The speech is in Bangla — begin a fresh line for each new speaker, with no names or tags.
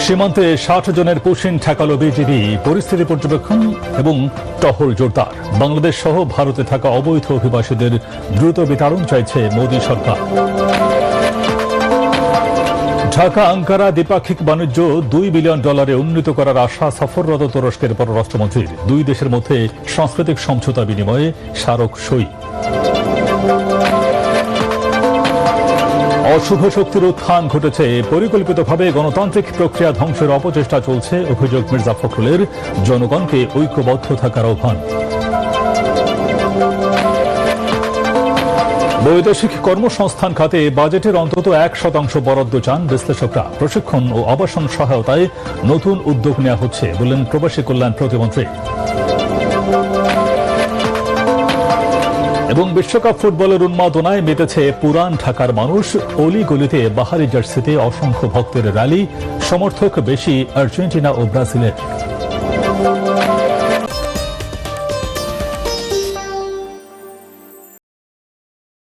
সীমান্তে ৬০ জনের পুশিন ঠেকালো বিজিবি। পরিস্থিতি পর্যবেক্ষণ এবং টহল জোরদার। বাংলাদেশ সহ ভারতে থাকা অবৈধ অভিবাসীদের দ্রুত বিতাড়ন চাইছে মোদী সরকার। ঢাকা আঙ্কারা দ্বিপাক্ষিক বাণিজ্য $2 বিলিয়ন উন্নীত করার আশা সফররত তুরস্কের পররাষ্ট্রমন্ত্রীর। দুই দেশের মধ্যে সাংস্কৃতিক সমঝোতা বিনিময়ে স্মারক সই। অশুভ শক্তির উত্থান ঘটেছে, পরিকল্পিতভাবে গণতান্ত্রিক প্রক্রিয়া ধ্বংসের অপচেষ্টা চলছে, অভিযোগ মির্জা ফখরুলের। জনগণকে ঐক্যবদ্ধ থাকার আহ্বান। বৈদেশিক কর্মসংস্থান খাতে বাজেটের অন্তত 1% বরাদ্দ চান বিশ্লেষকরা। প্রশিক্ষণ ও আবাসন সহায়তায় নতুন উদ্যোগ নেওয়া হচ্ছে বললেন প্রবাসী কল্যাণ প্রতিমন্ত্রী। এবং বিশ্বকাপ ফুটবলের উন্মাদনায় মেতেছে পুরান ঢাকার মানুষ। অলিগলিতে বাহারি জার্সিতে অসংখ্য ভক্তের র্যালি, সমর্থক বেশি আর্জেন্টিনা ও ব্রাজিলের।